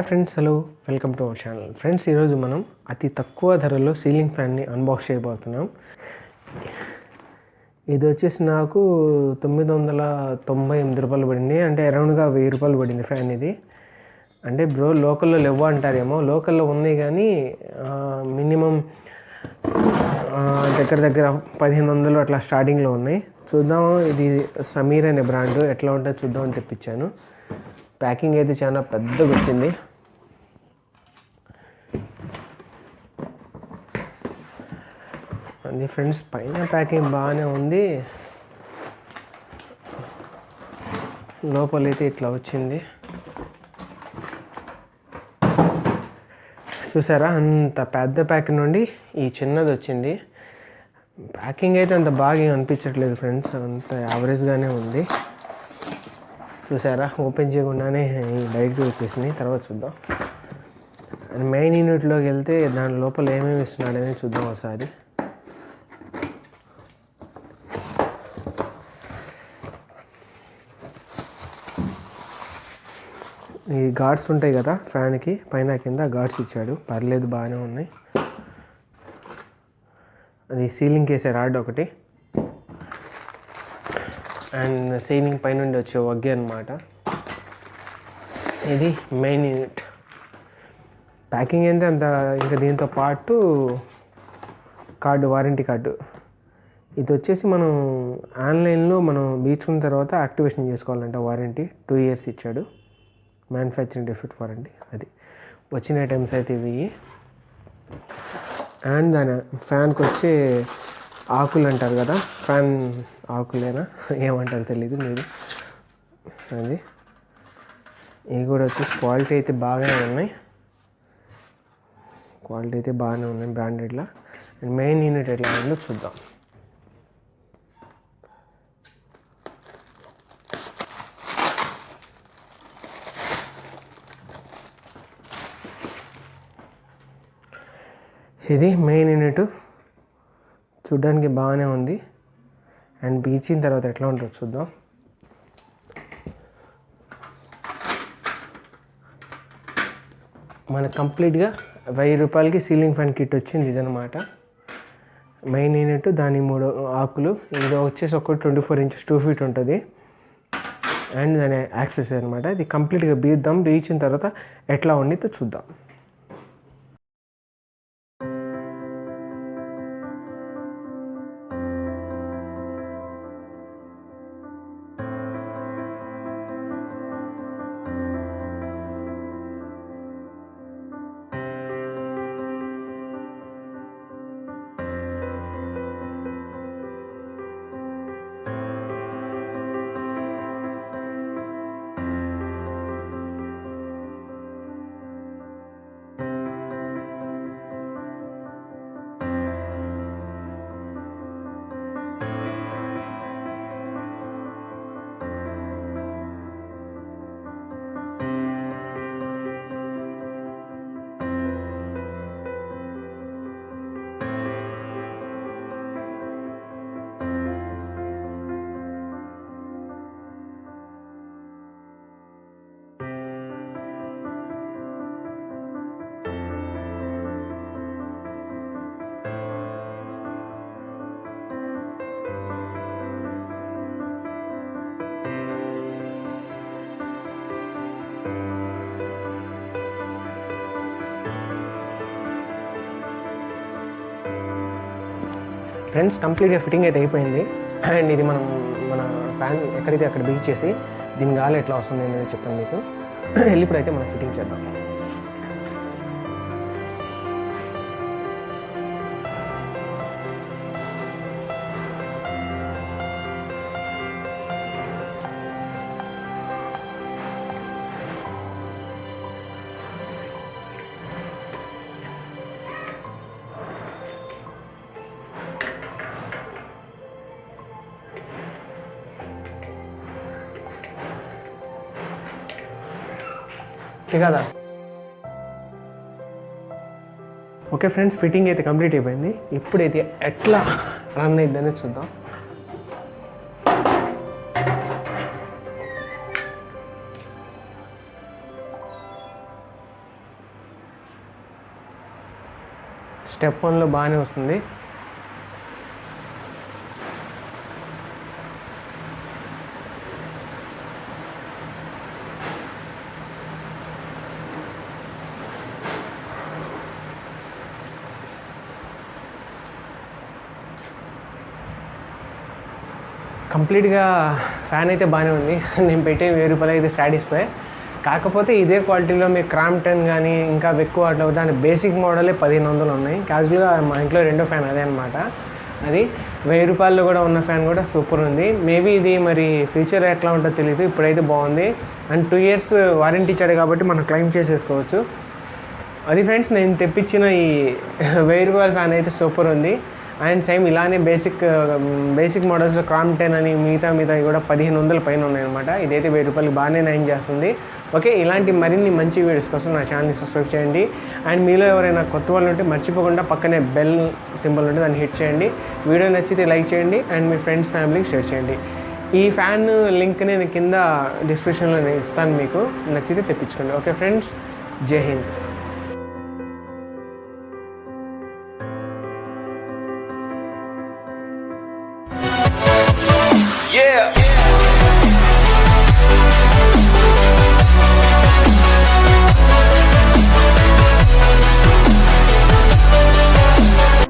Friends, hello, welcome to our channel. Friends, ఈరోజు మనం అతి తక్కువ ధరలో సీలింగ్ ఫ్యాన్ని అన్బాక్స్ చేయబోతున్నాం. ఇది వచ్చేసి నాకు 998 రూపాయలు పడింది, అంటే అరౌండ్గా 1000 రూపాయలు పడింది ఫ్యాన్ ఇది. అంటే బ్రో లోకల్లో లేవు అంటారేమో, లోకల్లో ఉన్నాయి కానీ మినిమం దగ్గర 1500 అట్లా స్టార్టింగ్లో ఉన్నాయి. చూద్దాం, ఇది సమీర్ అనే బ్రాండ్ ఎట్లా ఉంటుందో చూద్దామని తెప్పించాను. ప్యాకింగ్ అయితే చాలా పెద్దగా వచ్చింది. అది ఫ్రెండ్స్, పైన ప్యాకింగ్ బాగానే ఉంది, లోపలైతే ఇట్లా వచ్చింది. చూసారా, అంత పెద్ద ప్యాకింగ్ నుండి ఈ చిన్నది వచ్చింది. ప్యాకింగ్ అయితే అంత బాగా అనిపించట్లేదు ఫ్రెండ్స్, అంత యావరేజ్గానే ఉంది. చూసారా, ఓపెన్ చేయకుండానే బయటకు వచ్చేసినాయి. తర్వాత చూద్దాం. మెయిన్ యూనిట్లోకి వెళ్తే దాని లోపల ఏమేమి ఇస్తున్నాడని చూద్దాం ఒకసారి. ఈ గార్డ్స్ ఉంటాయి కదా ఫ్యాన్కి, పైన కింద గార్డ్స్ ఇచ్చాడు, పర్లేదు బాగానే ఉన్నాయి. అది సీలింగ్ వేసే రాడ్ ఒకటి, అండ్ సీలింగ్ పైనుండి వచ్చే వగ్గే అనమాట. ఇది మెయిన్ యూనిట్. ప్యాకింగ్ అయితే అంత, ఇంకా దీంతో పాటు వారంటీ కార్డు. ఇది వచ్చేసి మనం ఆన్లైన్లో మనం బీచుకున్న తర్వాత యాక్టివేషన్ చేసుకోవాలంట. వారంటీ 2 years ఇచ్చాడు, మ్యానుఫ్యాక్చరింగ్ డిఫెక్ట్ వారంటీ. అది వచ్చిన ఐటమ్స్ అయితే ఇవి. అండ్ దాని ఫ్యాన్కి వచ్చే ఆకులు అంటారు కదా, ఫ్యాన్ ఆకులేనా ఏమంటారు తెలీదు మీరు. అది ఇవి కూడా వచ్చేసి క్వాలిటీ అయితే బాగానే ఉన్నాయి, బ్రాండెడ్లా. అండ్ మెయిన్ యూనిట్ ఎట్లా ఉందో చూద్దాం. ఇది మెయిన్ యూనిట్, చూడ్డానికి బాగానే ఉంది. అండ్ బీచిన తర్వాత ఎట్లా ఉంటుందో చూద్దాం. మనకు కంప్లీట్గా 1000 రూపాయలకి సీలింగ్ ఫ్యాన్ కిట్ వచ్చింది. ఇదనమాట మెయిన్ యూనిట్, దాని 3 ఆకులు. ఇది వచ్చేసి ఒక 24 inches 2 feet ఉంటుంది. అండ్ దాని యాక్సెస్ అనమాట. ఇది కంప్లీట్గా బీచిన తర్వాత ఎట్లా ఉండితో చూద్దాం. ఫ్రెండ్స్, కంప్లీట్గా ఫిట్టింగ్ అయితే అయిపోయింది. అండ్ ఇది మన ఫ్యాన్ ఎక్కడైతే అక్కడ బిగ్ చేసి దీని గాలి ఎట్లా వస్తుంది అనేది చెప్తాను మీకు. ఇప్పుడైతే మనం ఫిట్టింగ్ చేద్దాం. కదా. ఓకే ఫ్రెండ్స్, ఫిట్టింగ్ అయితే కంప్లీట్ అయిపోయింది. ఇప్పుడైతే ఎట్లా రన్ అయిద్దని చూద్దాం. స్టెప్ 1లో బాగానే వస్తుంది. కంప్లీట్గా ఫ్యాన్ అయితే బాగానే ఉంది. నేను పెట్టే ₹1000 అయితే సాటిస్ఫై. కాకపోతే ఇదే క్వాలిటీలో మీరు క్రాంప్టన్ కానీ ఇంకా ఎక్కువ అట్లా దాని బేసిక్ మోడలే 1500 ఉన్నాయి. క్యాజువల్గా మా ఇంట్లో రెండో ఫ్యాన్ అదే అనమాట. అది ₹1000 కూడా ఉన్న ఫ్యాన్ కూడా సూపర్ ఉంది. మేబీ ఇది మరి ఫ్యూచర్ ఎట్లా ఉంటుందో తెలియదు. ఇప్పుడైతే బాగుంది. అండ్ 2 years వారంటీ ఇచ్చాడు కాబట్టి మనం క్లెయిమ్ చేసేసుకోవచ్చు. అది ఫ్రెండ్స్ నేను తెప్పించిన ఈ ₹1000 ఫ్యాన్ అయితే సూపర్ ఉంది. అండ్ సేమ్ ఇలానే బేసిక్ మోడల్స్లో క్రాంప్టన్ అని మిగతా కూడా 1500 పైన ఉన్నాయన్నమాట. ఇదైతే ₹1000 బాగానే నయం చేస్తుంది. ఓకే, ఇలాంటి మరిన్ని మంచి వీడియోస్ కోసం నా ఛానల్ని సబ్స్క్రైబ్ చేయండి. అండ్ మీలో ఎవరైనా కొత్త వాళ్ళు ఉంటే మర్చిపోకుండా పక్కనే బెల్ సింబల్ ఉంటే దాన్ని హిట్ చేయండి. వీడియో నచ్చితే లైక్ చేయండి అండ్ మీ ఫ్రెండ్స్ ఫ్యామిలీకి షేర్ చేయండి. ఈ ఫ్యాన్ లింక్ నేను కింద డిస్క్రిప్షన్లో ఇస్తాను, మీకు నచ్చితే తెప్పించుకోండి. ఓకే ఫ్రెండ్స్, జై హింద్. Yeah.